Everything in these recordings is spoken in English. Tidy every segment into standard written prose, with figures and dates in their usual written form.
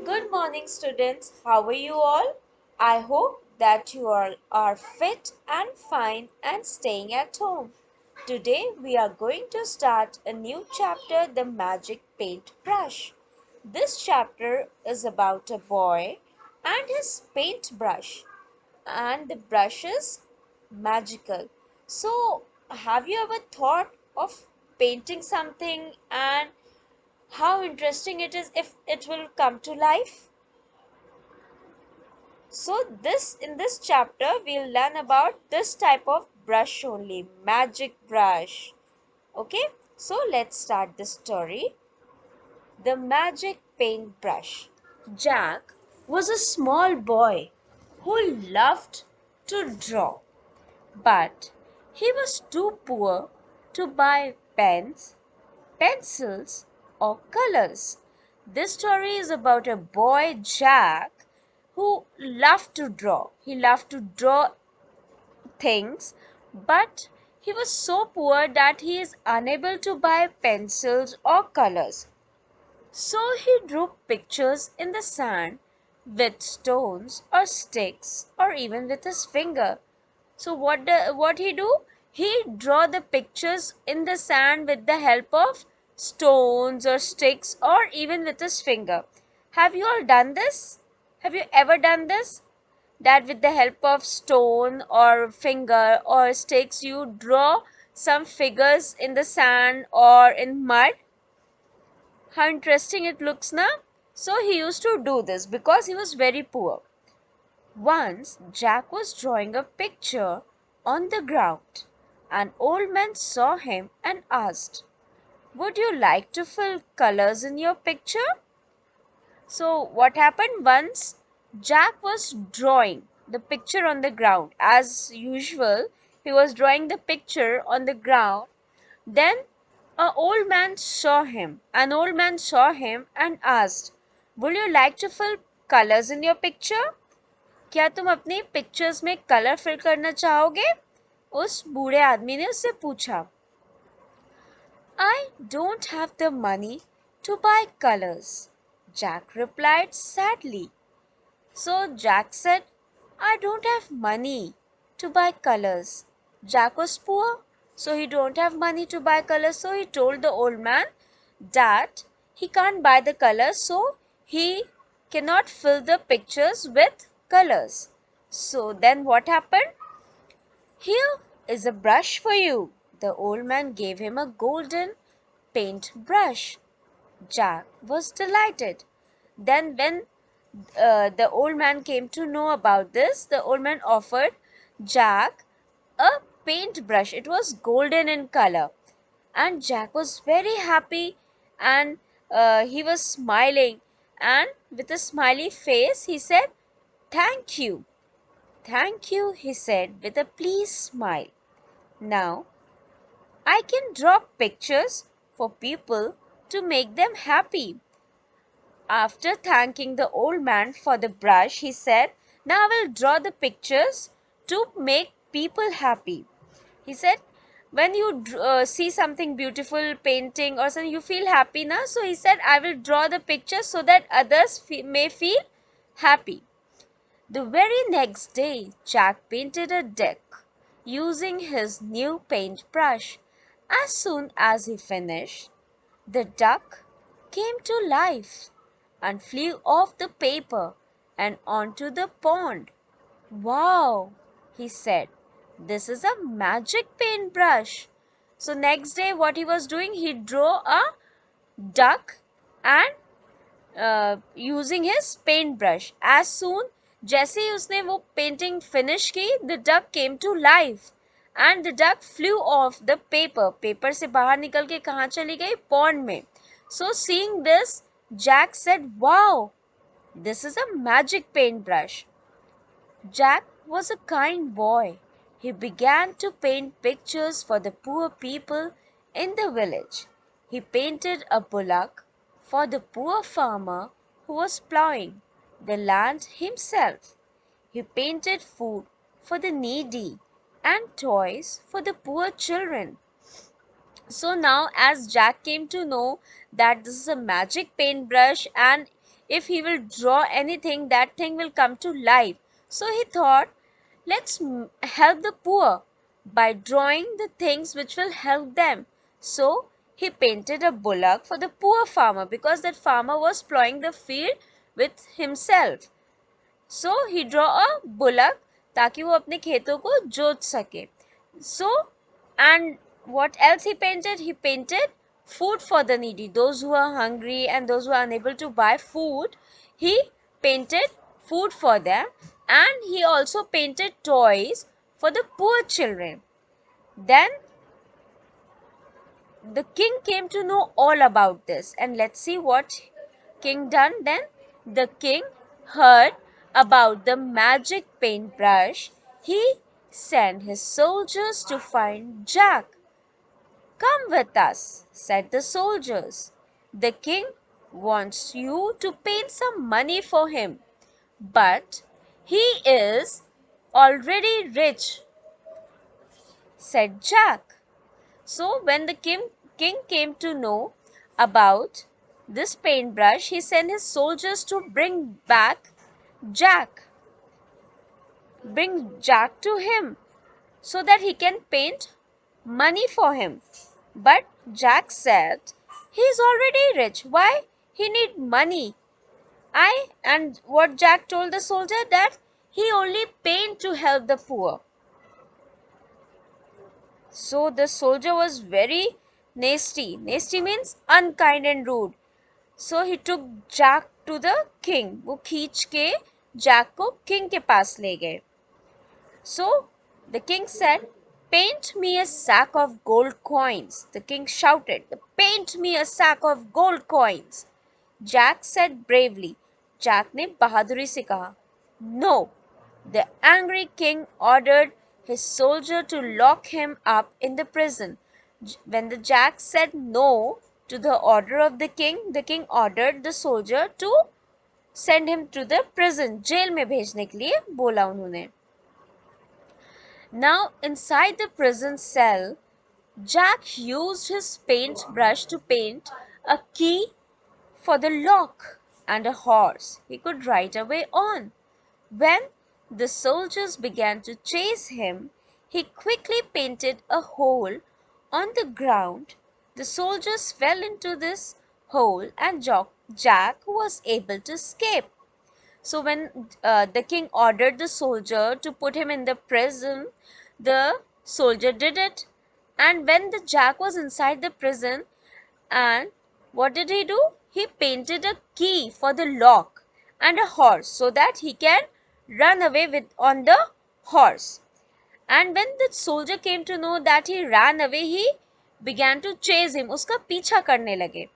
Good morning, students. How are you all? I hope that you all are fit and fine and staying at home. Today, we are going to start a new chapter, The Magic Paintbrush. This chapter is about a boy and his paintbrush, and the brush is magical. So, have you ever thought of painting something and how interesting it is if it will come to life? So this in this chapter we'll learn about this type of brush only, magic brush. Okay, so let's start the story. The magic paintbrush. Jack was a small boy who loved to draw, but he was too poor to buy pens, pencils, or colors. This story is about a boy, Jack, who loved to draw. He loved to draw things, but he was so poor that he is unable to buy pencils or colors. So he drew pictures in the sand with stones or sticks or even with his finger. So what he do? He draw the pictures in the sand with the help of stones or sticks or even with his finger. Have you all done this? Have you ever done this? That with the help of stone or finger or sticks you draw some figures in the sand or in mud. How interesting it looks now. So he used to do this because he was very poor. Once Jack was drawing a picture on the ground. An old man saw him and asked, "Would you like to fill colors in your picture?" So what happened once? Jack was drawing the picture on the ground. As usual, he was drawing the picture on the ground. Then An old man saw him and asked, "Would you like to fill colors in your picture?" क्या तुम अपनी pictures में colour fill करना चाहोगे? उस बूढ़े आदमी ने उससे पूछा. I don't have the money to buy colors, Jack replied sadly. So Jack said, "I don't have money to buy colors." Jack was poor, so he don't have money to buy colors. So he told the old man that he can't buy the colors, so he cannot fill the pictures with colors. So then what happened? "Here is a brush for you." The old man gave him a golden paint brush. Jack was delighted. Then, when the old man came to know about this, the old man offered Jack a paintbrush. It was golden in color, and Jack was very happy, and he was smiling. And with a smiley face, he said, "Thank you." "Thank you," he said with a pleased smile. "Now I can draw pictures for people to make them happy." After thanking the old man for the brush, he said, "Now I will draw the pictures to make people happy." He said, when you see something beautiful, painting or something, you feel happy now. So he said, "I will draw the pictures so that others may feel happy." The very next day, Jack painted a duck using his new paintbrush. As soon as he finished, the duck came to life and flew off the paper and onto the pond. "Wow," he said, "this is a magic paintbrush." So next day what he was doing, he drew a duck and using his paintbrush. As soon जैसे ही उसने वो painting finish की, the duck came to life and the duck flew off the paper. Paper से बाहर निकल के कहाँ चली गई? Pond में. So seeing this, Jack said, "Wow, this is a magic paintbrush." Jack was a kind boy. He began to paint pictures for the poor people in the village. He painted a bullock for the poor farmer who was plowing the land himself. He painted food for the needy and toys for the poor children. So now, as Jack came to know that this is a magic paintbrush and if he will draw anything, that thing will come to life. So he thought, let's help the poor by drawing the things which will help them. So he painted a bullock for the poor farmer because that farmer was plowing the field with himself. So he draw a bullock ताकि वो अपने खेतों को जोत सके. So, and what else he painted? He painted food for the needy, those who are hungry and those who are unable to buy food. He painted food for them, and he also painted toys for the poor children. Then the king came to know all about this, and let's see what king done. Then the king heard about the magic paintbrush. He sent his soldiers to find Jack. Come with us, said the soldiers. The king wants you to paint some money for him, but he is already rich, said Jack. So when the king came to know about this paintbrush, he sent his soldiers to bring Jack. Bring Jack to him so that he can paint money for him. But Jack said, he is already rich. Why he need money? And what Jack told the soldier, that he only paint to help the poor. So the soldier was very nasty. Nasty means unkind and rude. So he took Jack to the king. वो खींच के Jack को king के पास ले गए. So the king said, paint me a sack of gold coins. The king shouted, paint me a sack of gold coins. Jack said bravely. Jack ने बहादुरी से कहा, no. The angry king ordered his soldier to lock him up in the prison. When the Jack said no to the order of the king ordered the soldier to send him to the prison. Jail में भेजने के लिए बोला उन्होंने. Now inside the prison cell, Jack used his paintbrush to paint a key for the lock and a horse he could ride away on. When the soldiers began to chase him, he quickly painted a hole on the ground. The soldiers fell into this hole and Jack was able to escape. So when the king ordered the soldier to put him in the prison, the soldier did it. And when the Jack was inside the prison, and what did he do? He painted a key for the lock and a horse so that he can run away on the horse. And when the soldier came to know that he ran away, he began to chase him. उसका पीछा करने लगे.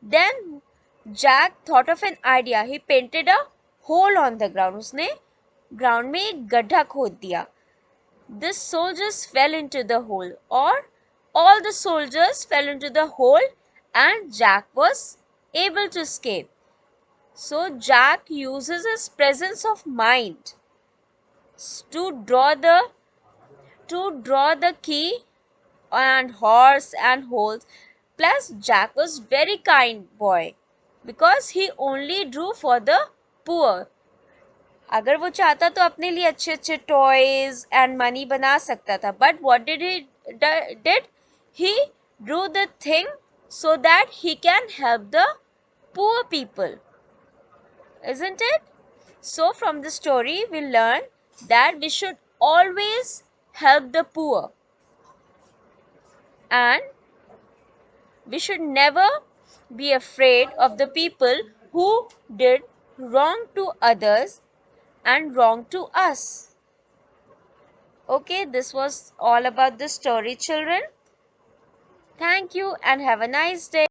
Then Jack thought of an idea. He painted a hole on the ground. उसने ground में एक गड्ढा खोद दिया. The soldiers fell into the hole, or all the soldiers fell into the hole, and Jack was able to escape. So Jack uses his presence of mind to draw the key and horse and holes. Plus Jack was very kind boy because he only drew for the poor. अगर वो चाहता तो अपने लिए अच्छे अच्छे toys and money बना सकता था, but what did he did? He Drew the thing so that he can help the poor people. Isn't it? So from the story we learn that we should always help the poor, and we should never be afraid of the people who did wrong to others and wrong to us. Okay, this was all about the story, children. Thank you and have a nice day.